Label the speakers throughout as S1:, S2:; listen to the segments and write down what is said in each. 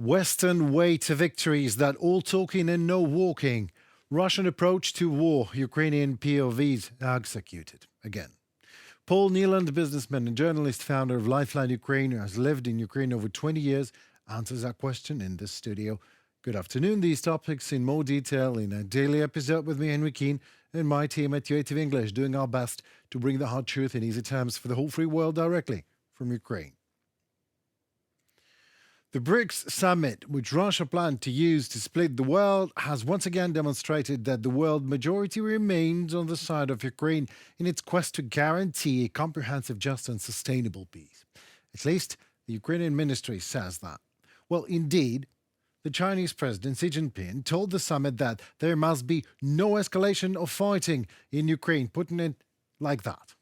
S1: Western way to victory is that all talking and no walking. Russian approach to war, Ukrainian POVs executed. Again. Paul Neeland, businessman and journalist, founder of Lifeline Ukraine, who has lived in Ukraine over 20 years, answers that question in this studio. Good afternoon. These topics in more detail in a daily episode with me, Henry Keane, and my team at UATV English, doing our best to bring the hard truth in easy terms for the whole free world directly from Ukraine. The Brics summit, which Russia planned to use to split the world, has once again demonstrated that the world majority remains on the side of Ukraine in its quest to guarantee a comprehensive, just and sustainable peace. At least, the Ukrainian ministry says that. Well, indeed, the Chinese President Xi Jinping told the summit that there must be no escalation of fighting in Ukraine, putting it like that.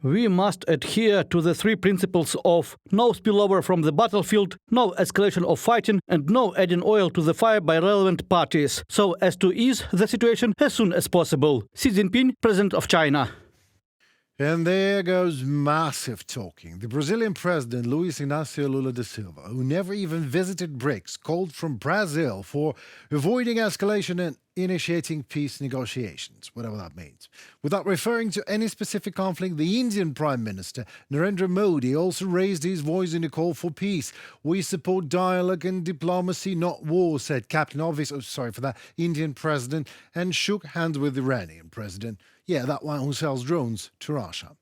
S2: We must adhere to the three principles of no spillover from the battlefield, no escalation of fighting, and no adding oil to the fire by relevant parties, so as to ease the situation as soon as possible. Xi Jinping, President of China.
S1: And there goes massive talking. The Brazilian president, Luiz Inácio Lula da Silva, who never even visited Brics, called from Brazil for avoiding escalation and initiating peace negotiations, whatever that means. Without referring to any specific conflict, the Indian Prime Minister, Narendra Modi, also raised his voice in a call for peace. We support dialogue and diplomacy, not war, said Captain Obvious, Indian president, and shook hands with the Iranian president. Yeah, that one who sells drones to Russia.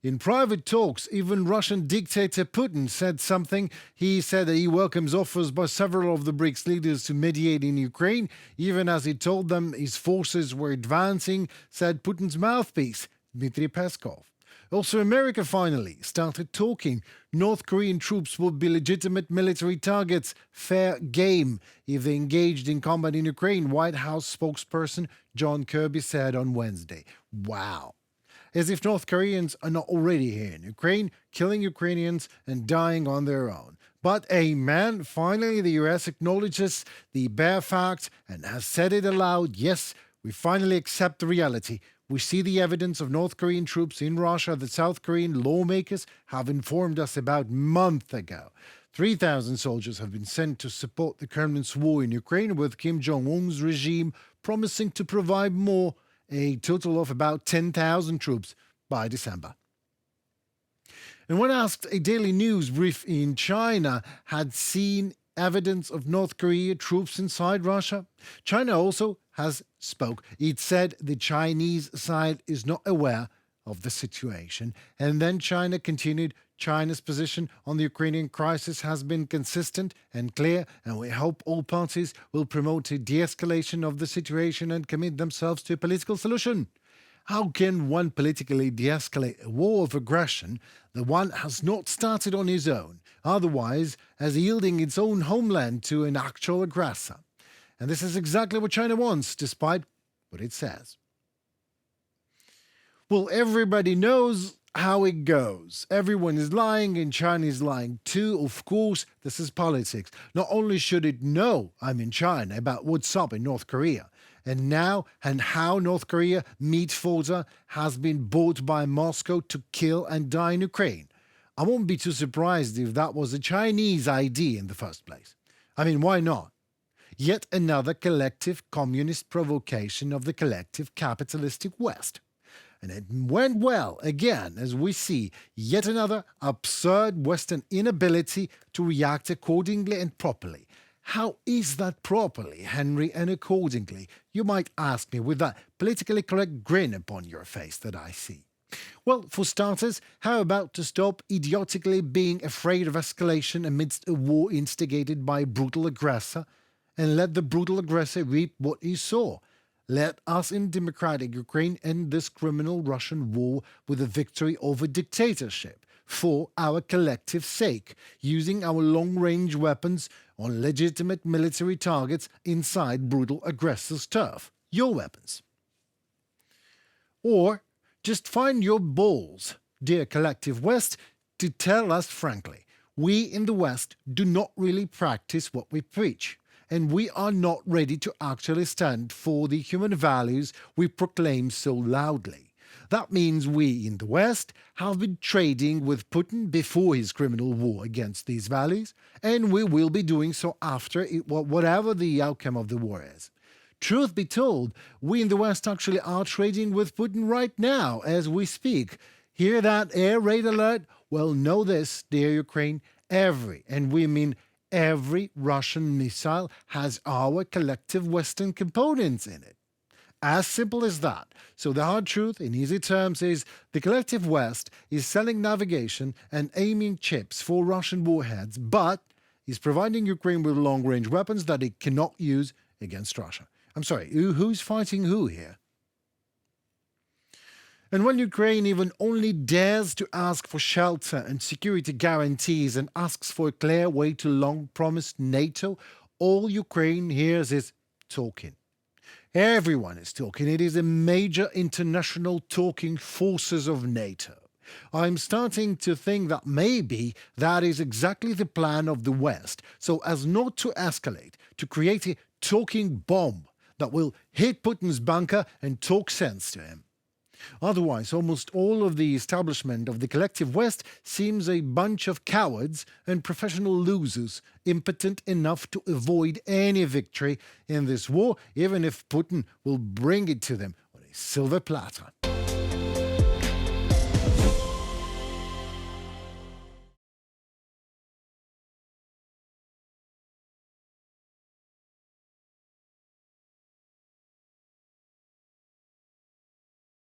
S1: In private talks, even Russian dictator Putin said something. He said that he welcomes offers by several of the Brics leaders to mediate in Ukraine, even as he told them his forces were advancing, said Putin's mouthpiece, Dmitry Peskov. Also, America finally started talking. North Korean troops would be legitimate military targets, fair game, if they engaged in combat in Ukraine, White House spokesperson John Kirby said on Wednesday. Wow. As if North Koreans are not already here in Ukraine, killing Ukrainians and dying on their own. But amen, finally the US acknowledges the bare fact and has said it aloud. Yes, we finally accept the reality. We see the evidence of North Korean troops in Russia that South Korean lawmakers have informed us about months ago. 3,000 soldiers have been sent to support the Kremlin's war in Ukraine, with Kim Jong-un's regime promising to provide more, a total of about 10,000 troops by December. And when asked, a daily news brief in China had seen evidence of North Korea troops inside Russia. China also has spoke. It said the Chinese side is not aware of the situation. And then China continued. China's position on the Ukrainian crisis has been consistent and clear, and we hope all parties will promote a de-escalation of the situation and commit themselves to a political solution. How can one politically de-escalate a war of aggression that one has not started on his own, otherwise as yielding its own homeland to an actual aggressor? And this is exactly what China wants, despite what it says. Well, everybody knows how it goes. Everyone is lying, and China is lying too. Of course, this is politics. Not only should it know, China, about what's up in North Korea, and how North Korea meat fodder has been bought by Moscow to kill and die in Ukraine. I won't be too surprised if that was a Chinese idea in the first place. Why not? Yet another collective communist provocation of the collective capitalistic West. And it went well, again, as we see yet another absurd Western inability to react accordingly and properly. How is that properly, Henry, and accordingly? You might ask me with that politically correct grin upon your face that I see. Well, for starters, how about to stop idiotically being afraid of escalation amidst a war instigated by a brutal aggressor, and let the brutal aggressor reap what he saw? Let us in democratic Ukraine end this criminal Russian war with a victory over dictatorship, for our collective sake, using our long-range weapons on legitimate military targets inside brutal aggressors' turf, your weapons. Or just find your balls, dear collective West, to tell us frankly, we in the West do not really practice what we preach. And we are not ready to actually stand for the human values we proclaim so loudly. That means we in the West have been trading with Putin before his criminal war against these valleys, and we will be doing so after it, whatever the outcome of the war is. Truth be told, we in the West actually are trading with Putin right now as we speak. Hear that air raid alert? Well, know this, dear Ukraine, and we mean every Russian missile has our collective Western components in it. As simple as that. So the hard truth, in easy terms, is the collective West is selling navigation and aiming chips for Russian warheads, but is providing Ukraine with long-range weapons that it cannot use against Russia. I'm sorry, who's fighting who here? And when Ukraine even only dares to ask for shelter and security guarantees and asks for a clear way to long-promised NATO, all Ukraine hears is talking. Everyone is talking. It is a major international talking forces of NATO. I'm starting to think that maybe that is exactly the plan of the West, so as not to escalate, to create a talking bomb that will hit Putin's bunker and talk sense to him. Otherwise, almost all of the establishment of the collective West seems a bunch of cowards and professional losers, impotent enough to avoid any victory in this war, even if Putin will bring it to them on a silver platter.